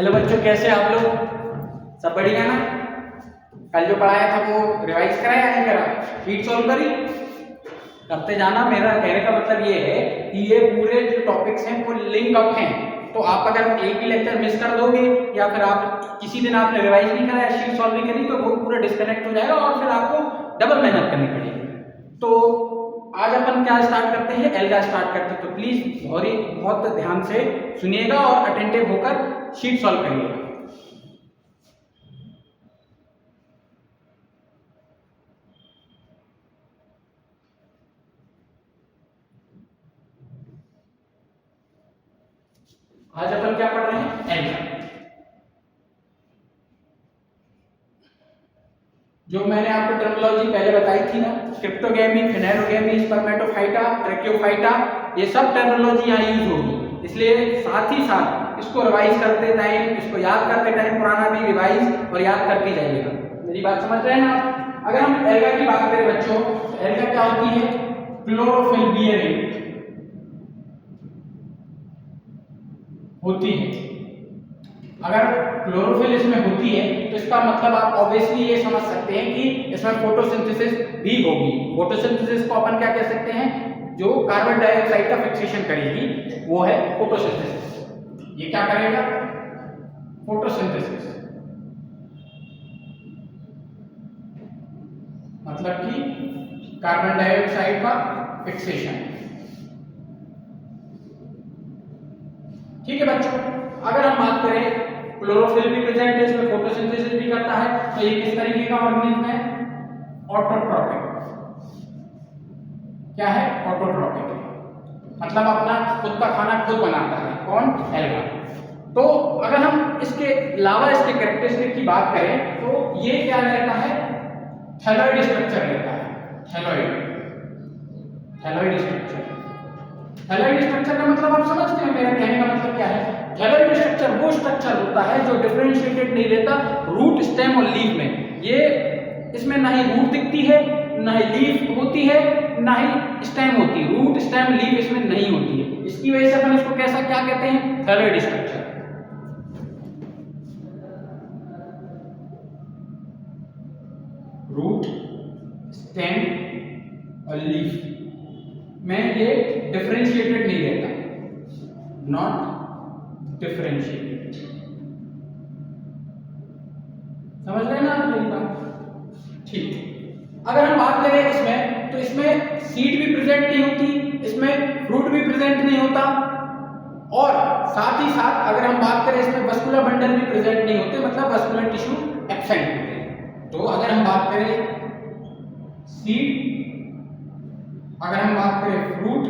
Hello बच्चों, कैसे आप लोग? सब बढ़िया ना? कल जो पढ़ाया था वो रिवाइज करा या नहीं करा? शीट सॉल्व करी? करते जाना। मेरा कहने का मतलब ये है कि ये पूरे जो टॉपिक्स हैं वो लिंक अप हैं, तो आप अगर एक भी लेक्चर मिस कर दोगे या फिर आप किसी दिन आपने रिवाइज नहीं करा या शीट सॉल्व नहीं करी तो वो पूरा डिस्कनेक्ट हो जाएगा और फिर आपको डबल मेहनत करनी पड़ेगी। तो आज अपन क्या स्टार्ट करते हैं? एल्गा स्टार्ट करते हैं। तो प्लीज बहुत ध्यान से सुनिएगा और अटेंटिव होकर शीट सॉल्व करिएगा। आज अपन क्या पढ़ रहे हैं? एल्गा। जो मैंने आपको टर्मिनोलॉजी पहले बताई थी ना, क्रिप्टोगेमी, फेनेरोगेमी, स्पर्मेटोफाइटा, ट्रैकियोफाइटा, ये सब टर्मिनोलॉजी यहाँ यूज होगी। इसलिए साथ ही साथ इसको रिवाइज करते टाइम, इसको याद करते टाइम पुराना भी रिवाइज और याद करके जाइएगा। मेरी बात समझ रहे हैं ना? अगर हम एल्गा की बात करें बच्चों, तो एल्गा क्या होती है? क्लोरोफिल बियरिंग होती है। अगर क्लोरोफिल इसमें होती है तो इसका मतलब आप ऑब्वियसली ये समझ सकते हैं कि इसमें फोटोसिंथेसिस भी होगी। फोटोसिंथेसिस को अपन क्या कह सकते हैं? जो कार्बन डाइऑक्साइड का फिक्सेशन करेगी वो है फोटोसिंथेसिस। ये क्या करेगा? फोटोसिंथेसिस। मतलब कि कार्बन डाइऑक्साइड का फिक्सेशन। ठीक है बच्चों, अगर हम बात करें क्लोरोफिल भी प्रेजेंट है, इसमें फोटोसिंथेसिस भी करता है, तो ये किस तरीके का ऑर्गेनिज्म है? ऑटोट्रॉपिक। क्या है? ऑटोट्रॉपिक। मतलब अपना खुद का खाना खुद बनाता है। कौन? एल्गा। तो अगर हम इसके अलावा इसके कैरेक्टरिस्टिक की बात करें तो ये क्या रहता है? थैलॉइड स्ट्रक्चर रहता है। Thalloid structure. थैलॉइड स्ट्रक्चर का मतलब आप समझते हैं मेरा कहने का मतलब क्या है? थैलॉइड स्ट्रक्चर वो स्ट्रक्चर होता है जो डिफरेंशिएटेड नहीं रहता रूट, स्टेम और लीफ में। ये इसमें ना ही रूट दिखती है, ना ही लीफ होती है, ना ही स्टेम होती है। रूट, स्टेम, लीफ इसमें नहीं होती है। इसकी वजह से अपन इसको कैसा क्या कहते हैं? Thalloid structure. रूट, स्टेम और लीफ में ये डिफरेंशिएटेड नहीं रहता। Not differentiated. समझ रहे हैं ना आप मेरी बात? ठीक। अगर हम बात करें इसमें, तो इसमें सीड भी प्रेजेंट नहीं होती, इसमें फ्रूट भी प्रेजेंट नहीं होता, और साथ ही साथ अगर हम बात करें इसमें वस्कुलर बंडल भी प्रेजेंट नहीं होते, मतलब वस्कुलर टिश्यू एब्सेंट होते हैं। तो अगर हम बात करें सीड, अगर हम बात करें फ्रूट,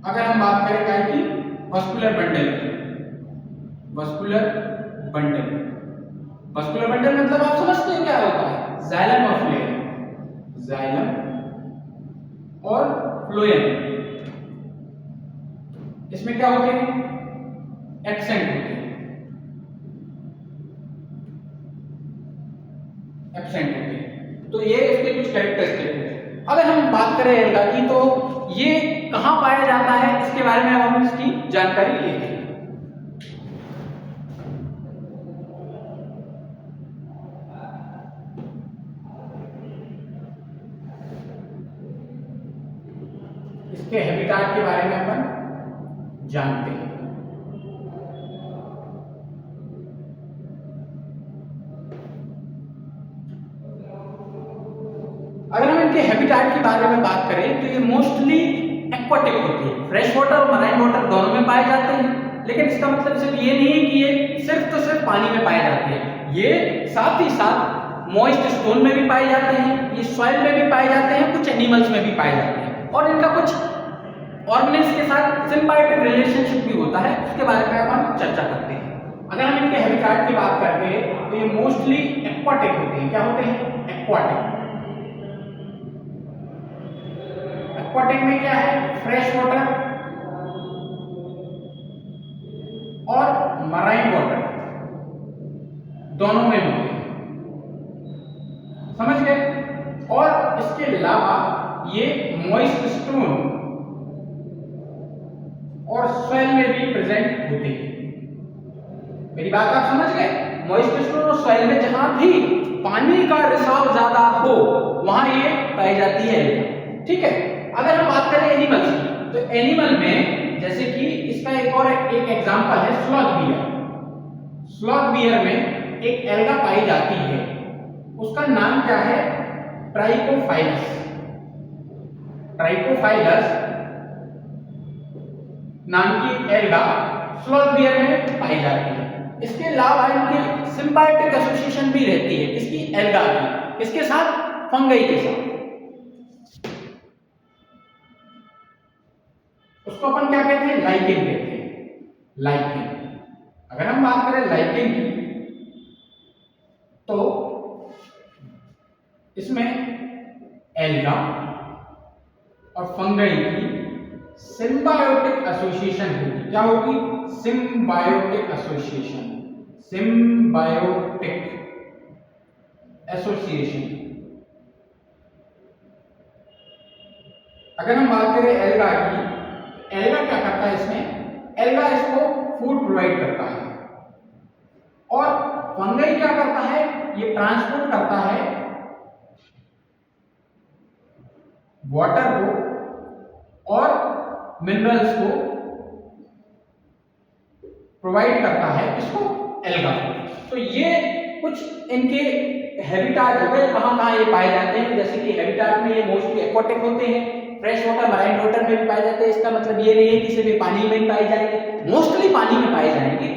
अगर हम बात करें क्या की? वस्कुलर बंडल की। Vascular bundle. वस्कुलर बंडल मतलब आप समझते हैं क्या होता है? जाइलम और फ्लोएम। जाइलम और फ्लोएम इसमें क्या होते हैं? एब्सेंट होते हैं। एब्सेंट होते हैं। तो ये इसके कुछ कैरेक्टरिस्टिक है। अगर हम बात करें एल्गा की तो ये कहां पाया जाता है, इसके बारे में हम इसकी जानकारी लेते हैं। इसके हैबिटाट के बारे में अपन जानते हैं। अगर हम इनके हैबिटाट के बारे में बात करें तो ये मोस्टली एक्वाटिक होती है। फ्रेश वाटर और मराइन वाटर दोनों में पाए जाते हैं, लेकिन इसका मतलब सिर्फ ये नहीं है कि ये सिर्फ पानी में पाए जाते हैं। ये साथ ही साथ मॉइस्ट स्टोन में भी पाए जाते हैं, ये सॉइल में भी पाए जाते हैं, कुछ एनिमल्स में भी पाए जाते हैं, और इनका कुछ ऑर्गेनिल्स के साथ सिम्बायोटिक रिलेशनशिप भी होता है। उसके बारे में हम चर्चा करते हैं। अगर हम इनके हैबिटाट की बात करते हैं तो ये मोस्टली एक्वाटिक होते हैं। क्या होते हैं? एक्वाटिक। एक्वाटिक में क्या है? फ्रेश वाटर और मराइन वाटर दोनों में होते हैं। समझ गए? और इसके अलावा ये मॉइस्ट स्टोन और सॉइल में भी प्रेजेंट होते हैं। मेरी बात आप समझ गए? मॉइस्ट स्टोन सॉइल में जहां भी पानी का रिसाव ज्यादा हो वहां ये पाई जाती है एल्गा। ठीक है, अगर हम बात करें एनिमल्स की, तो एनिमल में जैसे कि इसका एक एग्जांपल है स्लॉथ बियर। स्लॉथ बियर में एक एल्गा पाई जाती है, उसका नाम क्या है? ट्राइकोफाइलस। ट्राइकोफाइलस नाम की एल्गा स्लॉथ बियर में पाई जाती है। इसके अलावा इनकी सिम्बायोटिक एसोसिएशन भी रहती है, किसकी? एल्गा की। किसके साथ? फंगई के साथ। उसको अपन क्या कहते हैं? लाइकेन कहते हैं। लाइकेन। अगर हम बात करें लाइकेन की, तो इसमें एल्गा और फंगई की सिम्बायोटिक एसोसिएशन होगी। क्या होगी? Symbiotic association. Symbiotic association. अगर हम बात करें एल्गा की, एल्गा क्या करता है इसमें? एल्गा इसको फूड प्रोवाइड करता है, और फंगई क्या करता है? ये ट्रांसपोर्ट करता है वाटर को और मिनरल्स को प्रोवाइड करता है इसको, एल्गा को। तो ये कुछ इनके हैबिटाट हो गए, कहाँ ये पाए जाते हैं। जैसे कि हैबिटाट में ये मोस्टली एक्वाटिक होते हैं, फ्रेश वाटर, मराइन वाटर में भी पाए जाते हैं। इसका मतलब ये नहीं है कि सिर्फ पानी में ही पाए जाएंगे, मोस्टली पानी में पाए जाएंगे।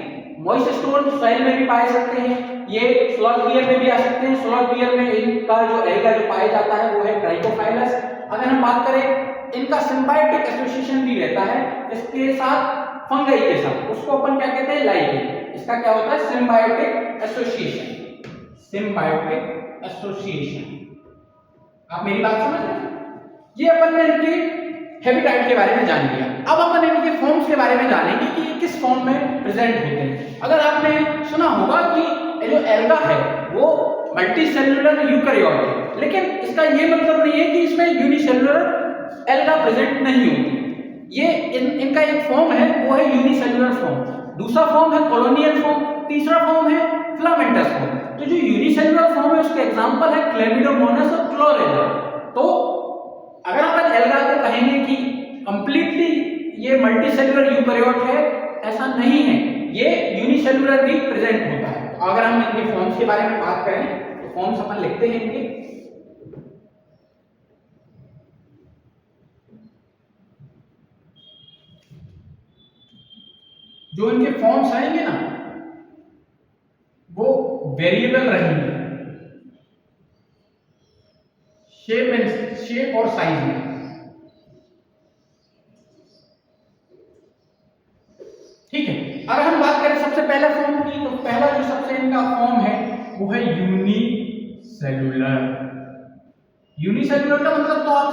मॉइस्ट स्टोन सॉइल में भी पाए सकते हैं, ये स्लॉथ बियर में भी आ सकते हैं। स्लॉथ बियर में इनका जो एल्गा जो पाया जाता है वो है ट्राइकोफाइलस। अगर हम बात करें, इनका सिम्बायोटिक एसोसिएशन भी रहता है इसके साथ, फंगई के साथ, उसको अपन क्या कहते हैं? लाइकेन। इसका क्या होता है? Symbiotic association. Symbiotic association. आप मेरी बात समझ रहे हैं? ये अपन ने इनके हैबिटेट के बारे में जान लिया। अब अपन इनके फॉर्म्स के बारे में जानेंगे कि ये किस फॉर्म में प्रेजेंट होते हैं। अगर आपने सुना होगा कि जो एल्गा है वो मल्टी सेल्यूलर यूकैरियोट है, लेकिन इसका ये मतलब नहीं है कि इसमें यूनिसेल्युलर एल्गा प्रेजेंट नहीं होती। ये इनका एक फॉर्म है, वो है यूनिसेल्युलर फॉर्म। दूसरा फॉर्म है कॉलोनियल फॉर्म। तीसरा फॉर्म है फिलामेंटस फॉर्म। तो जो यूनिसेल्युलर फॉर्म है उसके एग्जांपल है क्लेमिडोमोनास और क्लोरेला। तो अगर अपन एल्गा को कहेंगे कि कंप्लीटली ये मल्टीसेल्युलर यूकैरियोट है, ऐसा नहीं है, ये यूनिसेल्युलर भी प्रेजेंट होता है। तो अगर हम इनके फॉर्म्स के बारे में बात करें तो फॉर्म्स अपन लिखते हैं इनके। जो इनके फॉर्म्स आएंगे ना वो वेरिएबल रहेंगे शेप और साइज में। ठीक है, अगर हम बात करें सबसे पहले फॉर्म की, तो पहला जो सबसे इनका फॉर्म है वो है यूनिसेल्युलर। यूनिसेल्युलर का मतलब तो आप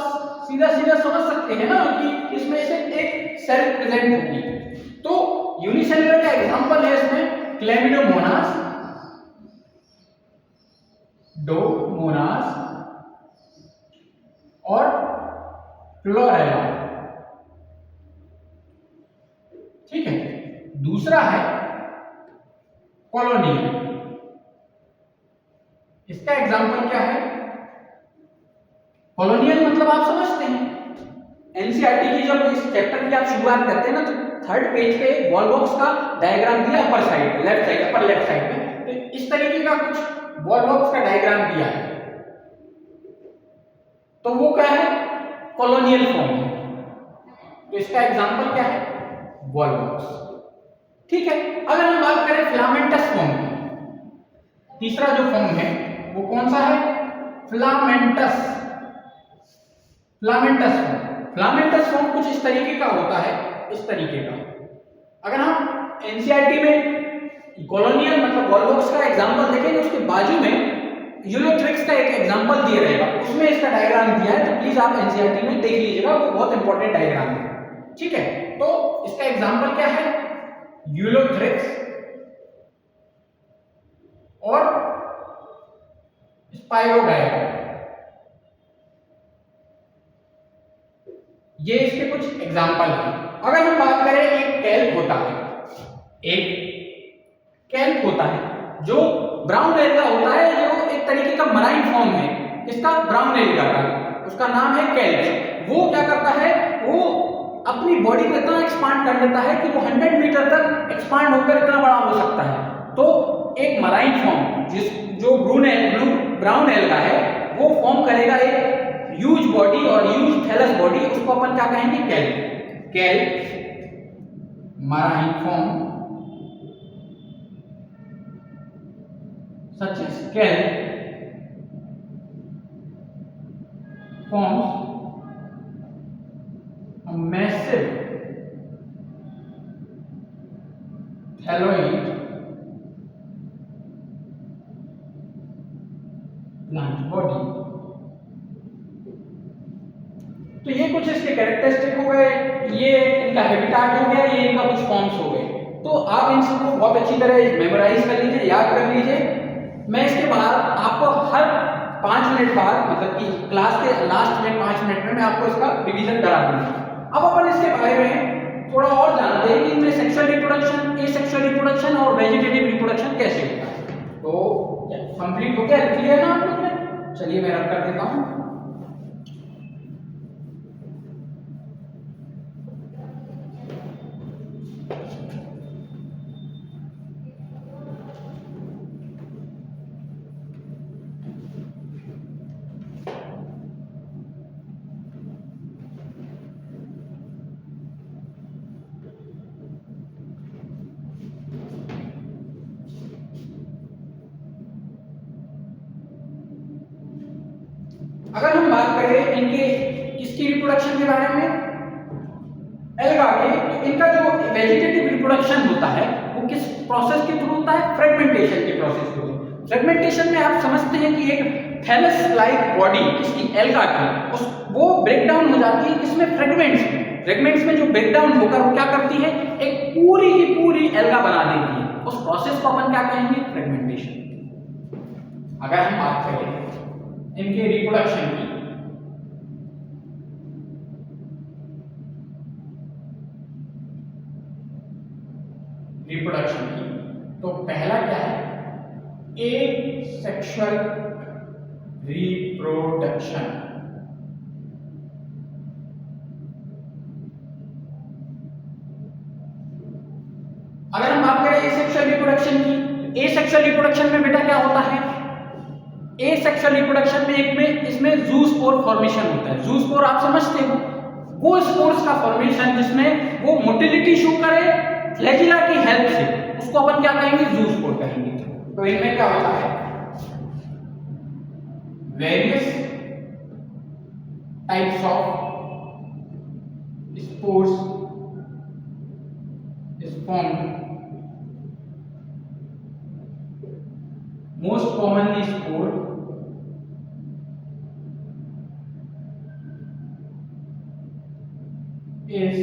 सीधा सीधा समझ सकते हैं ना कि इसमें से एक सेल प्रेजेंट होगी। तो यूनिसेल्युलर का एग्जांपल है इसमें क्लेमिडोमोनास, डोमोनास और क्लोरेला। ठीक है, दूसरा है कॉलोनियल। इसका एग्जांपल क्या है? कॉलोनियल मतलब आप समझते हैं, एनसीईआरटी की जब इस चैप्टर की आप शुरुआत करते हैं ना, तो थर्ड पेज पे बॉल बॉक्स का डायग्राम दिया upper side, left side, upper left side में। तो इस तरीके का कुछ बॉल बॉक्स का डायग्राम दिया है, तो वो क्या है? कॉलोनियल फॉर्म है। तो इसका एग्जांपल क्या है? Ball box. ठीक है, अगर हम बात करें फिलामेंटस फॉर्म की, तीसरा जो फॉर्म है वो कौन सा है? Filamentous. Filamentous form. Filamentous form कुछ इस तरीके का होता है, इस तरीके का। अगर हम एनसीईआरटी में कॉलोनियल मतलब बॉल बॉक्स का एग्जांपल देखेंगे, उसके बाजू में यूलोथ्रिक्स का एक एग्जांपल दिया रहेगा, उसमें इसका डायग्राम दिया है। तो प्लीज आप एनसीईआरटी में देख लीजिएगा, वो बहुत इंपॉर्टेंट डायग्राम है। ठीक है, तो इसका एग्जांपल क्या है? यूलोथ्रिक्स और स्पाइरोगाइरा। ये इसके कुछ एग्जांपल हैं। अगर हम बात करें, एक कैल्प होता है, एक कैल्प होता है, जो ब्राउन एल्गा होता है, जो एक तरीके का मराइन फॉर्म है इसका, ब्राउन एल्गा का, उसका नाम है कैल्प। वो क्या करता है, वो अपनी बॉडी को इतना एक्सपांड कर लेता है कि वो 100 मीटर तक एक्सपांड होकर इतना बड़ा हो सकता है। तो एक मराइन फॉर्म जो ब्राउन एल्गा है वो फॉर्म करेगा एक ह्यूज बॉडी और ह्यूज थैलस बॉडी, उसको अपन क्या कहेंगे, kelp. Kelp marine form such as kelp forms a massive thalloid plant body। तो ये कुछ इसके कैरेक्टरिस्टिक हो गए, ये इनका हैबिटेट हो गया, ये इनका कुछ फॉर्म्स हो गए। तो आप इन सबको बहुत अच्छी तरह मेमोराइज कर लीजिए, याद कर लीजिए। मैं इसके बाद आपको हर 5 मिनट बाद, मतलब कि क्लास के लास्ट में 5 मिनट में मैं आपको इसका रिवीजन करा दूंगा। अब अपन इसके बारे में थोड़ा और जानते हैं कि इनमें सेक्सुअल रिप्रोडक्शन, एसेक्सुअल रिप्रोडक्शन और वेजिटेटिव रिप्रोडक्शन कैसे होता है। तो कंप्लीट हो गया, क्लियर ना आप लोग में? चलिए मैं रब कर देता हूँ। अगर हम बात करें इनके इसकी रिप्रोडक्शन के बारे में, एल्गा के, तो इनका जो वेजिटेटिव रिप्रोडक्शन होता है वो किस प्रोसेस के थ्रू होता है, फ्रेगमेंटेशन के प्रोसेस के थ्रू। फ्रेगमेंटेशन में आप समझते हैं कि एक थैलस लाइक बॉडी किसकी, एल्गा की, वो ब्रेक डाउन हो जाती है किसमें, फ्रेगमेंट्स में। फ्रेगमेंट्स में जो ब्रेक डाउन होकर वो क्या करती है, एक पूरी की पूरी एल्गा बना देती है। उस प्रोसेस को अपन क्या कहेंगे, फ्रेगमेंटेशन। अगर हम बात करें इनके रिप्रोडक्शन की, तो पहला क्या है, एसेक्सुअल रिप्रोडक्शन। अगर हम बात करें एसेक्सुअल रिप्रोडक्शन की, एसेक्सुअल रिप्रोडक्शन में बेटा क्या होता है, एसेक्सुअल रिप्रोडक्शन में इसमें ज़ूस्पोर फॉर्मेशन होता है। ज़ूस्पोर आप समझते हो, वो स्पोर्स का फॉर्मेशन जिसमें वो मोटिलिटी शो करे फ्लैजिला की हेल्प से, उसको अपन क्या कहेंगे, ज़ूस्पोर कहेंगे। तो इनमें क्या होता है, various types of spores is formed, most commonly spore is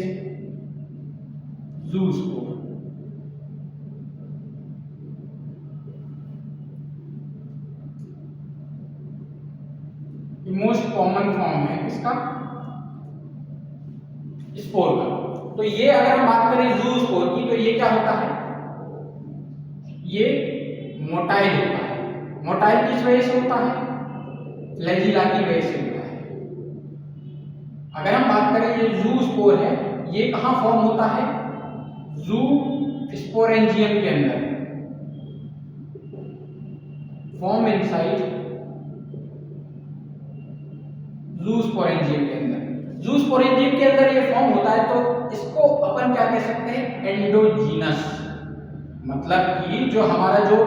zoospore। Most common form है इसका स्पोर का। तो ये अगर हम बात करें जूस्पोर की, तो ये क्या होता है, ये मोटाइल होता है। मोटाइल किस वजह से होता है, फ्लैजिला की वजह से होता है। अगर हम बात करें ये जूस्पोर है, ये कहां फॉर्म होता है, जू स्पोरेंजियम के अंदर, फॉर्म इनसाइड जूस्पोरेंजियम के अंदर। जूस्पोरेंजियम के अंदर ये फॉर्म होता है, तो इसको अपन क्या कह सकते हैं, एंडोजीनस। मतलब कि जो हमारा जो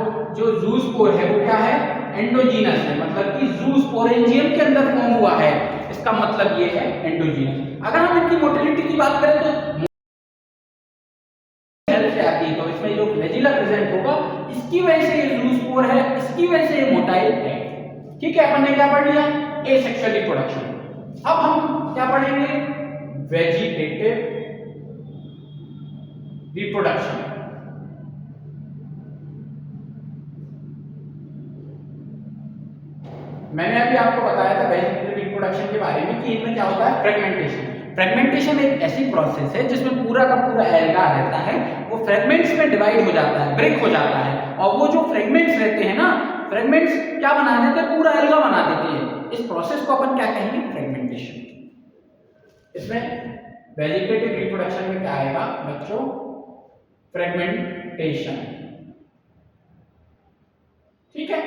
जूस्पोर है वो क्या है, एंडोजीनस है, मतलब कि जूस्पोरेंजियम के अंदर फॉर्म हुआ है, इसका मतलब ये है एंडोजीनस। अगर हम इनकी मोटिलिटी की बात करें तो हेल्प से आती है, तो इसमें जो फ्लैजिला प्रेजेंट होगा, इसकी वजह से ये जूस्पोर है, इसकी वजह से ये मोटाइल है। ठीक है, अपन ने क्या पढ़ लिया, एसेक्सुअल रिप्रोडक्शन। अब हम क्या पढ़ेंगे, वेजिटेटिव रिप्रोडक्शन। मैंने अभी आपको बताया था वेजिटेटिव रिप्रोडक्शन के बारे में कि इनमें क्या होता है, फ्रेगमेंटेशन। फ्रेगमेंटेशन एक ऐसी प्रोसेस है जिसमें पूरा का पूरा एल्गा रहता है, वो फ्रेगमेंट्स में डिवाइड हो जाता है, ब्रेक हो जाता है, और वो जो फ्रेगमेंट्स रहते हैं ना, फ्रेगमेंट्स क्या बना देते हैं, पूरा एल्गा बना देती है। इस प्रोसेस को अपन क्या कहेंगे, फ्रेगमेंटेशन। इसमें वेजिटेटिव रिप्रोडक्शन में क्या आएगा बच्चों, फ्रेगमेंटेशन। ठीक है।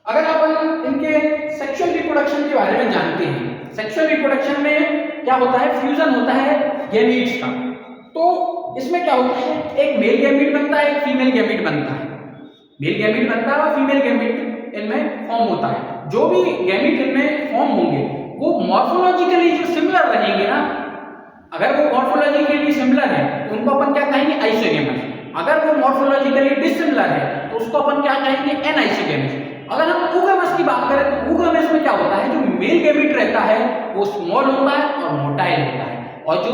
अगर अपन इनके सेक्सुअल रिप्रोडक्शन के बारे में जानते हैं, सेक्सुअल रिप्रोडक्शन में क्या होता है, फ्यूजन होता है गैमीट्स का। तो इसमें क्या होता है, एक मेल गैमीट बनता है, एक फीमेल गैमीट बनता है। मेल गैमीट बनता है और फीमेल गैमीट इनमें फॉर्म होता है। जो भी गैमीट इनमें फॉर्म होंगे वो मॉर्फोलॉजिकली जो सिमिलर रहेंगे ना, अगर वो मॉर्फोलॉजिकली सिमिलर है तो उनको अपन क्या कहेंगे, आइसोगेमस। अगर वो मॉर्फोलॉजिकली डिसिमिलर है तो उसको अपन क्या कहेंगे, एनाइसोगेमस। अगर हम ऊगेमस की बात करें तो ऊगेमस में क्या होता है, जो मेल गैमीट रहता है वो स्मॉल होता है और मोटाइल होता है, और जो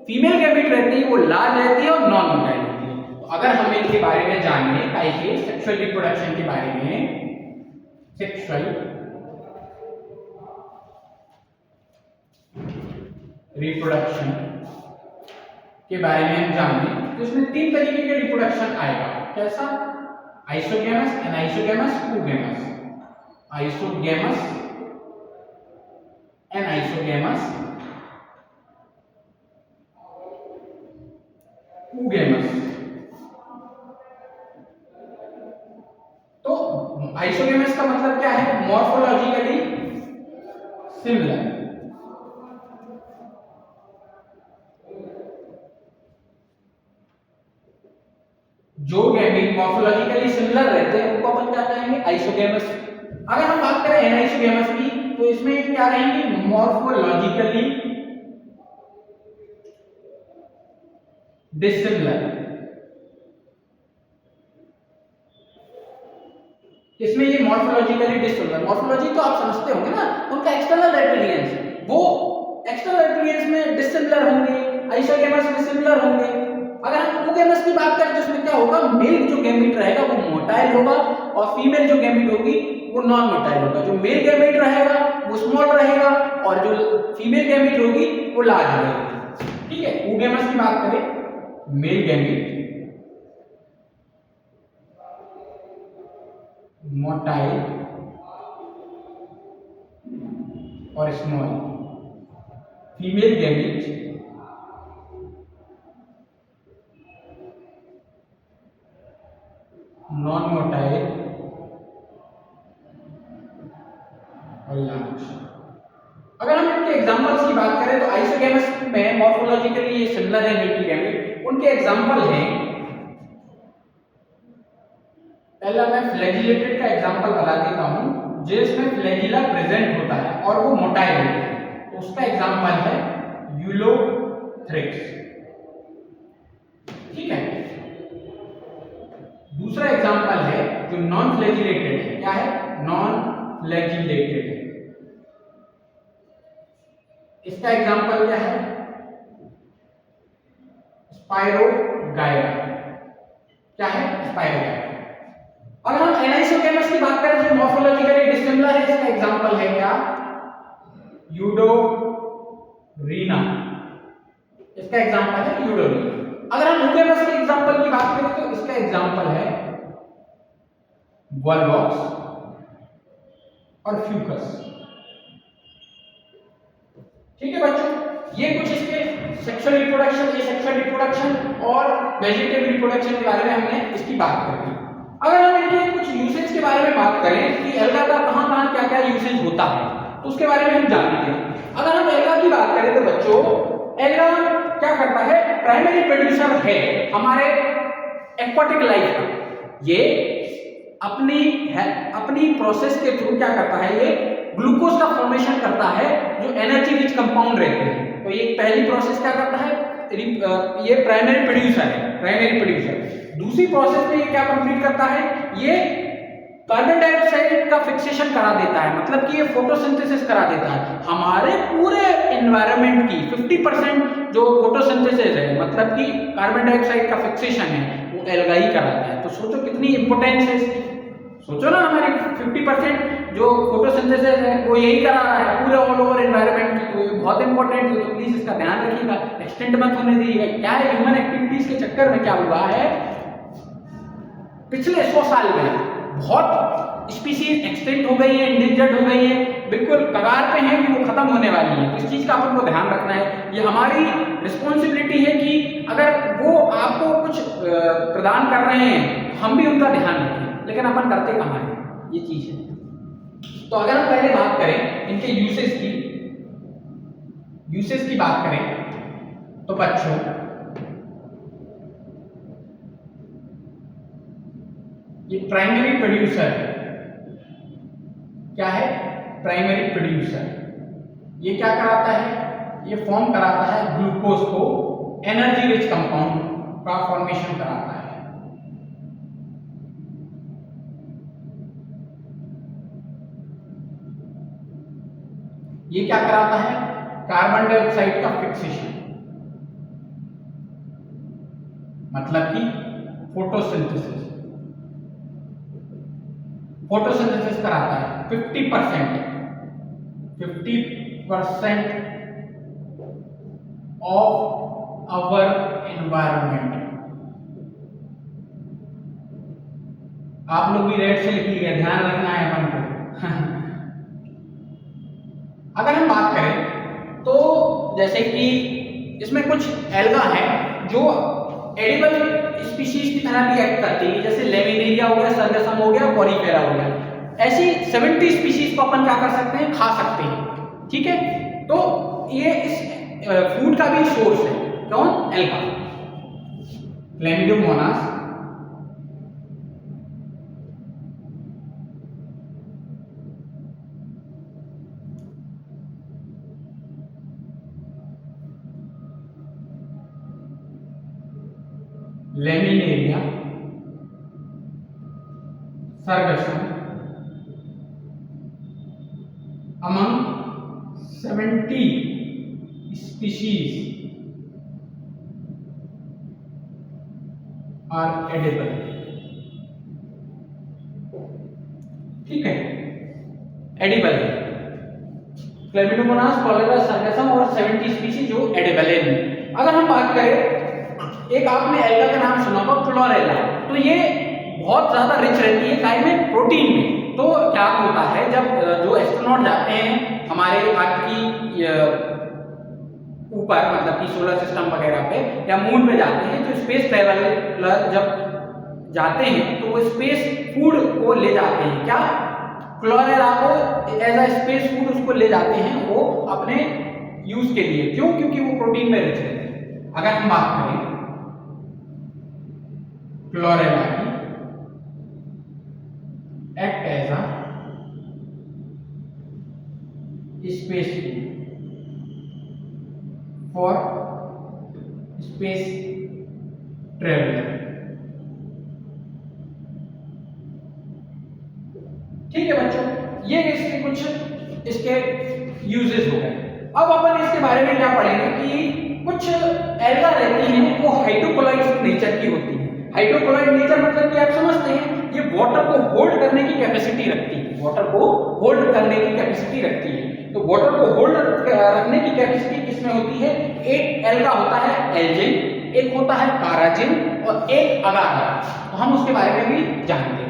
फीमेल गैमीट रहती है वो लार्ज रहती है और नॉन मोटाइल होती है। तो अगर हम इनके बारे में जाने आइए, सेक्सुअल रिप्रोडक्शन के बारे में, सेक्सुअल रिप्रोडक्शन के बारे में हम जाने तो इसमें 3 तरीके के रिप्रोडक्शन आएगा। कैसा, isogamous, anisogamous, oogamous. Isogamous, anisogamous, oogamous. तो आइसोगेमस का मतलब क्या है, मॉर्फोलॉजिकली सिमिलर। जो गैमीट मॉर्फोलॉजिकली सिमिलर रहते हैं उनको अपन क्या कहेंगे, आइसोगेमस। अगर हम बात करें एनाइसोगेमस की तो इसमें क्या रहेंगे, मॉर्फोलॉजिकली डिसिमिलर। इसमें ये मॉर्फोलॉजिकली डिसिमिलर, मॉर्फोलॉजी तो आप समझते होंगे ना, उनका एक्सटर्नल एपियरेंस, वो एक्सटर्नल एपियरेंस में डिसिमिलर होंगे, आइसोगेमस में सिमिलर होंगे। अगर हम ऊगेमस की बात करें तो इसमें क्या होगा, मेल जो गैमीट रहेगा वो मोटाइल होगा और फीमेल जो गैमीट होगी वो नॉन मोटाइल होगा। जो मेल गैमीट रहेगा वो स्मॉल रहेगा और जो फीमेल गैमीट होगी वो लार्ज रहेगी। ठीक है। ऊगेमस की बात करें, मेल गैमीट मोटाइल और small, female gamete non motile और लार्ज। अगर हम इनके एग्जांपल्स की बात करें तो आइसोगेमस में मॉर्फोलॉजिकली ये सिमिलर है मेल गैमीट। उनके एग्जांपल हैं, पहला मैं फ्लैजिलेटेड का एग्जांपल बता देता हूं, जिसमें फ्लैजिला प्रेजेंट होता है और वो मोटाइल होता है, तो उसका एग्जांपल है यूलोथ्रिक्स। ठीक है। दूसरा एग्जांपल है जो नॉन फ्लैजिलेटेड है, क्या है, नॉन फ्लैजिलेटेड। इसका एग्जांपल क्या है, स्पाइरोगायरा। क्या है, स्पाइरोगायरा। अगर हम एनाइसोगेमस की बात करें जो मॉर्फोलॉजिकली डिसिमिलर है, इसका एग्जांपल है क्या, यूडोरीना। इसका एग्जांपल है यूडोरीना। अगर हम ऊगेमस के एग्जांपल की बात करें तो इसका एग्जांपल है वॉलवॉक्स और फ्यूकस। ठीक है बच्चों, ये कुछ इसके सेक्सुअल रिप्रोडक्शन, ये सेक्सुअल रिप्रोडक्शन और वेजिटेटिव रिप्रोडक्शन के बारे में हमने इसकी बात कर ली। अगर हम इनके कुछ यूसेज के बारे में बात करें कि एल्गा का कहां-कहां क्या-क्या यूसेज होता है तो उसके बारे में हम जानते हैं। अगर हम एल्गा की बात करें तो बच्चों, एल्गा क्या करता है, प्राइमरी प्रोड्यूसर है हमारे एक्वाटिक लाइफ का। ये अपनी प्रोसेस के थ्रू क्या करता है, ये ग्लूकोज का फॉर्मेशन करता है जो एनर्जी रिच कंपाउंड रहते हैं। तो ये पहली प्रोसेस क्या करता है, ये प्राइमरी प्रोड्यूसर है, प्राइमरी प्रोड्यूसर। दूसरी प्रोसेस में ये क्या कंप्लीट करता है, ये कार्बन डाइऑक्साइड का फिक्सेशन करा देता है, मतलब कि ये फोटोसिंथेसिस करा देता है। हमारे पूरे एनवायरनमेंट की 50% जो फोटोसिंथेसिस है, मतलब कि कार्बन डाइऑक्साइड का फिक्सेशन है, वो एल्गा ही कराता है। तो सोचो कितनी इंपॉर्टेंस है इसकी, सोचो ना, हमारी 50% जो फोटोसिंथेसिस है वो यही करा रहा है पूरे ऑल ओवर एनवायरनमेंट की। तो ये बहुत इंपॉर्टेंट है, तो प्लीज इसका ध्यान रखिएगा, एक्सटेंड मत होने दीजिएगा। क्या है, ह्यूमन एक्टिविटीज के चक्कर में क्या हुआ है, पिछले 100 साल में बहुत स्पीशीज एक्सटिंक्ट हो गई है, इंडेंजर्ड हो गई है, बिल्कुल कगार पे हैं कि वो खत्म होने वाली है। तो इस चीज का अपन को ध्यान रखना है, ये हमारी रिस्पॉन्सिबिलिटी है कि अगर वो आपको कुछ प्रदान कर रहे हैं हम भी उनका ध्यान रखें, लेकिन अपन करते कहाँ हैं, ये चीज है। तो अगर हम पहले बात करें इनके यूसेस की बात करें तो बच्चों ये प्राइमरी प्रोड्यूसर है। क्या है, प्राइमरी प्रोड्यूसर। ये क्या कराता है, ये फॉर्म कराता है ग्लूकोज को, एनर्जी रिच कंपाउंड का फॉर्मेशन कराता है। ये क्या कराता है, कार्बन डाइऑक्साइड का फिक्सेशन, मतलब कि फोटोसिंथेसिस कराता है। 50% ऑफ आवर एनवायरनमेंट। आप लोग भी रेड से लिखिएगा, ध्यान रखना है अपन को। अगर हम बात करें तो जैसे कि इसमें कुछ एल्गा है जो एडिबल स्पीशीज की तरह भी एक्ट करती है, जैसे लेमिनेरिया हो गया, सर्गसम हो गया, कोरिफेरा हो गया। ऐसी 70 स्पीशीज को अपन क्या कर सकते हैं, खा सकते हैं। ठीक है, तो ये इस फूड का भी सोर्स है। कौन, alga, क्लैमिडोमोनास, laminaria, सर्गसम among 70 species are edible। ठीक है, एडिबल है क्लैमिडोमोनास, कॉलेरा, सर्गसम और 70 स्पीशीज जो एडिबल है। अगर हम बात करें, एक आपने एल्गा का नाम सुना होगा, क्लोरेला, तो ये बहुत ज्यादा रिच रहती है काय में, प्रोटीन में। तो क्या होता है, जब जो एस्ट्रोनॉट जाते हैं हमारे अर्थ की ऊपर, मतलब कि सोलर सिस्टम वगैरह पे या मून पे जाते हैं, तो स्पेस ट्रैवलर जब जाते हैं तो वो स्पेस फूड को ले जाते हैं। क्या, क्लोरेला को एज अ स्पेस फूड उसको ले जाते हैं वो अपने यूज के लिए। क्यों, क्योंकि वो प्रोटीन में रिच रहते हैं। अगर हम बात करें क्लोरेला की, act as a space for space traveller. ठीक है बच्चों, ये इसके कुछ इसके यूजेस हो गए। अब अपन इसके बारे में क्या पढ़ेंगे कि कुछ एल्गा रहती हैं वो हाइड्रोक्लोराइड नेचर की होती है। हाइड्रोक्लोराइड नेचर मतलब कि आप समझते हैं, ये वाटर को होल्ड करने की कैपेसिटी रखती है, वाटर को होल्ड करने की कैपेसिटी रखती है। तो वाटर को होल्ड रखने की कैपेसिटी किसमें होती है, एक एल्गा होता है एल्जिन, एक होता है काराजिन और एक अगार। तो हम उसके बारे में भी जानते हैं।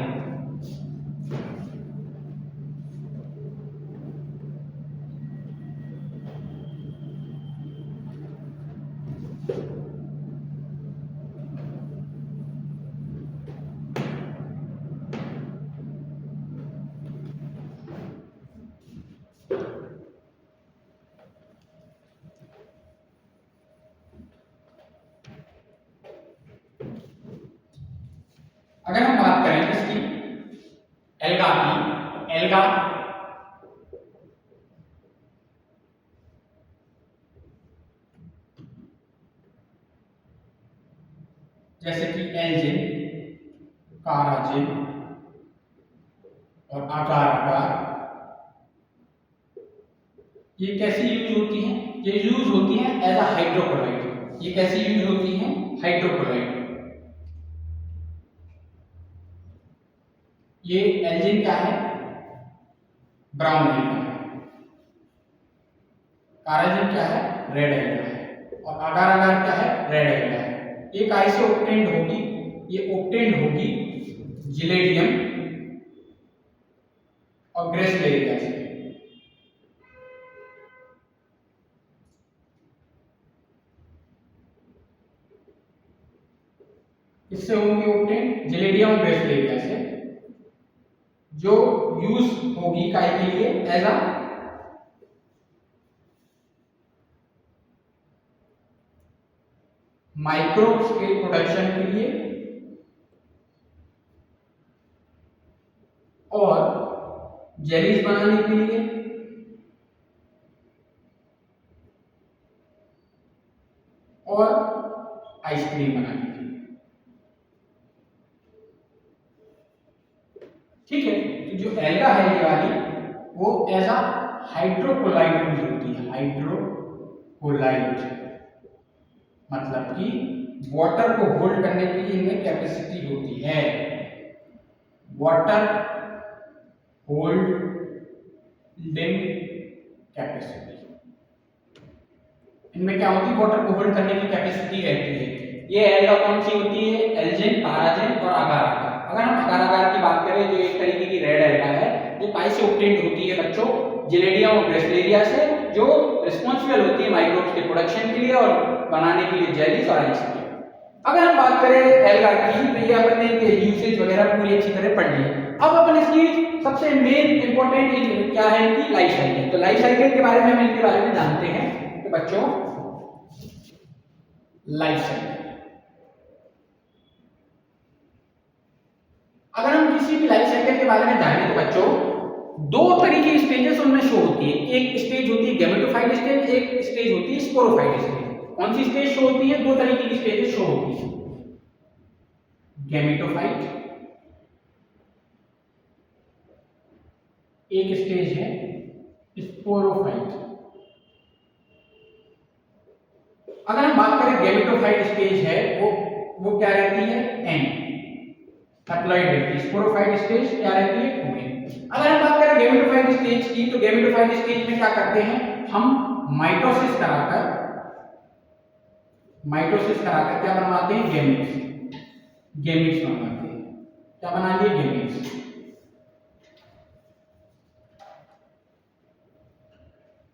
अगर हम बात करें इसकी एल्गा की, एल्गा जैसे कि एल्जिन, काराजिन और अगार, ये कैसी यूज होती हैं, ये यूज होती हैं एज अ हाइड्रोक्लोराइड। ये कैसी यूज होती हैं, हाइड्रोक्लोराइड। ये एल्जिन क्या है? ब्राउन एल्गा है। काराजिन क्या है? रेड एल्गा है। और अगार अगार क्या है? रेड एल्गा है। ये काय से ऑब्टेन्ड होगी? ये ऑब्टेन्ड होगी जिलेडियम और ग्रेसिलेरिया से। इससे होंगी ऑब्टेन जिलेडियम और ग्रेसिलेरिया से, जो यूज होगी काय के लिए? एज अ माइक्रोब्स के प्रोडक्शन के लिए और जेलीज बनाने के लिए और आइसक्रीम बनाने के लिए। ठीक है, तो जो एल्गा है ये वाली, वो एज अ हाइड्रोकोलाइड यूज होती है। हाइड्रोकोलाइड मतलब कि वाटर को होल्ड करने की इनमें कैपेसिटी होती है। वाटर होल्डिंग कैपेसिटी, इनमें क्या होती है? वाटर को होल्ड करने की कैपेसिटी रहती है। ये एल्गा कौन सी होती है? एल्जिन, काराजिन और अगार अगार। अगर हम अगार अगार की बात करें, जो एक तरीके की रेड एल्गा है, जो काय से ऑब्टेन्ड होती है बच्चों? जिलेडियम और ग्रेसिलेरिया से, जो रिस्पॉन्सिबल होती है माइक्रोब्स के प्रोडक्शन के लिए और बनाने के लिए जेलीज और आइसक्रीम। अगर हम बात करें एल्गा की, तो ये अपन ने यूसेज वगैरह पूरी अच्छी तरह पढ़ ली। अब अपन इसकी सबसे मेन इंपॉर्टेंट क्या है? इनकी लाइफ साइकिल। तो लाइफ साइकिल के बारे में हम इनके बारे में जानते हैं। तो बच्चों, लाइफ साइकिल, अगर हम किसी भी लाइफ साइकिल के बारे में जाने, तो बच्चों दो तरीके की स्टेजेस उनमें शो होती है। एक स्टेज होती है गैमेटोफाइट स्टेज, एक स्टेज होती है स्पोरोफाइट स्टेज। कौन सी स्टेज शो होती है? दो तरीके की स्टेजेस शो होती है, गैमेटोफाइट एक स्टेज है, स्पोरोफाइट। अगर हम बात करें गैमेटोफाइट स्टेज है, वो क्या रहती है? एन, हैप्लॉइड रहती है। स्पोरोफाइट स्टेज क्या रहती है? ओमेन। अगर हम बात करें गैमेटोफाइट स्टेज की, तो गैमेटोफाइट स्टेज में क्या करते हैं हम? माइटोसिस कराकर क्या बनवाते हैं? गैमेट्स बनवाते हैं। क्या बना लिए? गैमेट्स।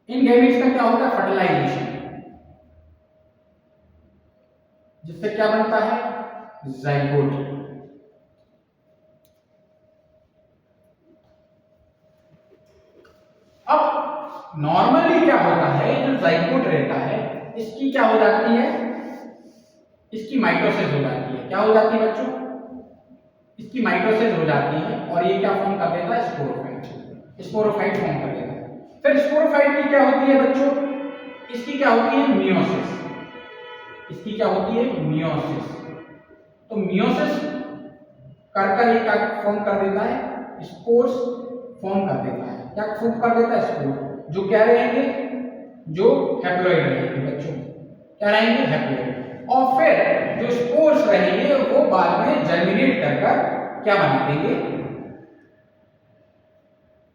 इन गैमेट्स का क्या होता है? फर्टिलाइजेशन, जिससे क्या बनता है? जाइगोट। अब नॉर्मली क्या होता है? जो जाइगोट रहता है, इसकी क्या हो जाती है? इसकी माइटोसिस हो जाती है। क्या हो जाती है बच्चों? इसकी माइटोसिस हो जाती है और ये क्या फॉर्म कर देता है? स्पोरोफाइट फॉर्म कर देता है। फिर स्पोरोफाइट की क्या होती है बच्चों? इसकी क्या होती है? मियोसिस। इसकी क्या होती है? मियोसिस। तो मियोसिस कर ये क्या फॉर्म कर देता है? स्पोर्स फॉर्म कर देता है। क्या फॉर्म कर देता है? स्पोर, जो क्या रहेंगे? जो हैप्लॉइड रहेंगे बच्चों। क्या रहेंगे? हैप्लॉइड। और फिर जो स्पोर्स रहेंगे वो बाद में जर्मिनेट कर क्या बना देंगे?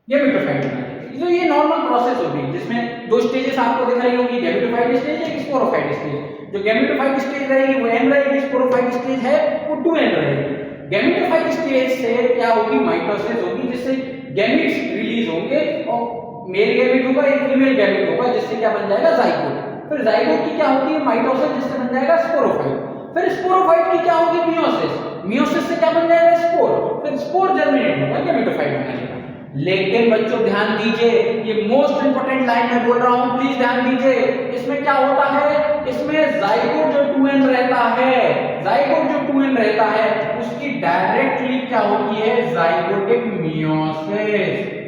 गैमेटोफाइट बना देंगे। तो ये नॉर्मल प्रोसेस होगी, जिसमें दो स्टेजेस आपको दिख रही होंगी, गैमेटोफाइट स्टेज एक स्पोरोफाइट स्टेज। जो गैमेटोफाइट स्टेज रहेगी वो एन रहेगी, स्पोरोफाइट स्टेज है वो 2n रहेगी। गैमेटोफाइट स्टेज से क्या होगी? माइटोसिस होगी, जिससे गैमेट्स रिलीज होंगे और मेल गैमेट होगा, एक फीमेल गैमेट होगा, जिससे क्या बन जाएगा? जाइगोट। फिर जाइगोट की क्या होती है? माइटोसिस, जिससे बन जाएगा स्पोरोफाइट। फिर स्पोरोफाइट की क्या होगी? मियोसिस। मियोसिस से क्या बन जाएगा? स्पोर। फिर स्पोर जर्मिनेट होगा, गैमेटोफाइट बन जाएगा। लेकिन बच्चों ध्यान दीजिए, ये मोस्ट इंपोर्टेंट लाइन मैं बोल रहा हूं, प्लीज ध्यान दीजिए। इसमें क्या होता है? इसमें जाइगोट जो 2n रहता है, जाइगोट जो 2n रहता है, उसकी डायरेक्टली क्या होती है? Zygotic meiosis.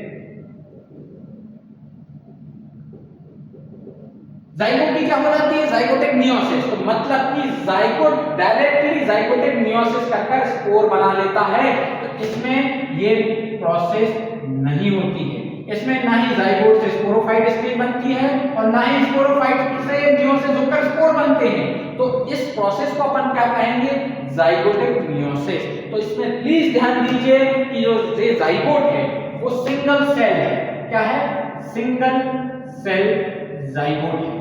जाइगोट की क्या हो जाती है? Zygotic meiosis. तो मतलब कि जाइगोट डायरेक्टली जाइगोटिक मियोसिस कर स्पोर बना लेता है। तो इसमें ये प्रोसेस नहीं होती है। इसमें ना ही जाइगोट से स्पोरोफाइट स्टेज बनती है और ना ही स्पोरोफाइट से मियोसिस होकर स्पोर बनते हैं। तो इस प्रोसेस को अपन क्या कहेंगे? Zygotic meiosis. तो इसमें प्लीज ध्यान दीजिए कि जो ये जाइगोट है वो सिंगल सेल है। क्या है? सिंगल सेल जाइगोट है।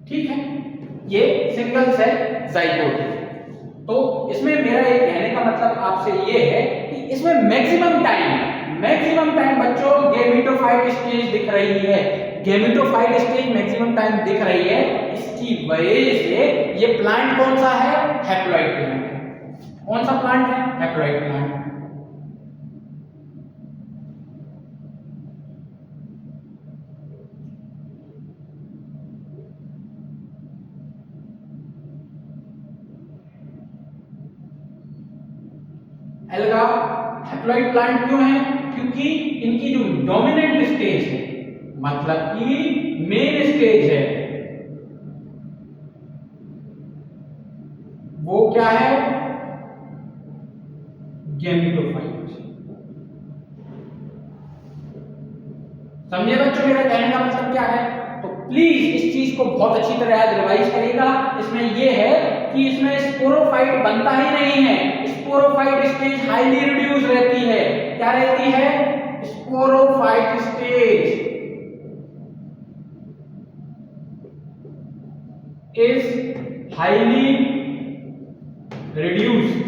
ठीक है, ये सिंगल सेल जाइगोट है। तो इसमें मेरा ये कहने का मतलब आपसे ये है कि इसमें मैक्सिमम टाइम बच्चों गेमेटोफाइट स्टेज दिख रही है। गेमेटोफाइट स्टेज मैक्सिमम टाइम दिख रही है। इसकी वजह से ये प्लांट कौन सा है? हैप्लॉइड प्लांट है। कौन सा प्लांट है? Haploid plant. Alga haploid plant क्यों है? क्योंकि इनकी जो डोमिनेंट स्टेज है, मतलब कि मेन स्टेज है, वो क्या है? गेमेटोफाइट। समझे बच्चों मेरा कहने का मतलब क्या है? तो प्लीज इस चीज को बहुत अच्छी तरह आज रिवाइज करेगा। इसमें ये है कि इसमें स्पोरोफाइट बनता ही नहीं है। स्पोरोफाइट स्टेज हाईली रिड्यूस रहती है। क्या रहती है? Sporophyte stage is highly reduced.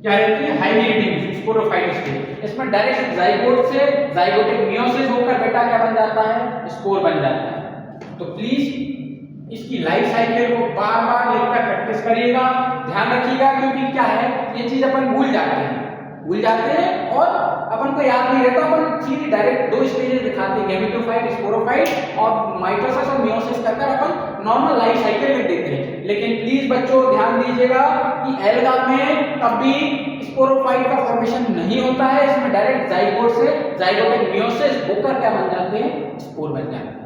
क्या रहती है? Highly reduced sporophyte stage. इसमें डायरेक्ट जाइगोट से जाइगोटिक मियोसिस होकर बेटा क्या बन जाता है? स्पोर बन जाता है। तो प्लीज इसकी लाइफ साइकिल को बार बार लिखकर प्रैक्टिस करिएगा, ध्यान रखिएगा, क्योंकि क्या है ये चीज अपन भूल जाते हैं और अपन को याद नहीं रहता। अपन सीधी डायरेक्ट दो स्टेजेस दिखाते हैं, गेमेटोफाइट, स्पोरोफाइट और माइटोसिस और मियोसिस कर अपन नॉर्मल लाइफ साइकिल लिख देते हैं। लेकिन प्लीज बच्चों ध्यान दीजिएगा कि एल्गा में कभी स्पोरोफाइट का फॉर्मेशन नहीं होता है। इसमें डायरेक्ट जाइगोट से जाइगोटिक मियोसिस होकर क्या बन जाते हैं? स्पोर बन जाते हैं।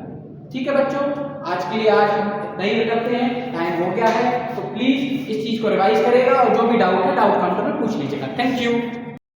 ठीक है बच्चों, आज के लिए आज हम इतना ही करते हैं, टाइम हो गया है। तो प्लीज इस चीज को रिवाइज करेगा और जो भी डाउट है डाउट काउंटर में पूछ लीजिएगा। Thank you.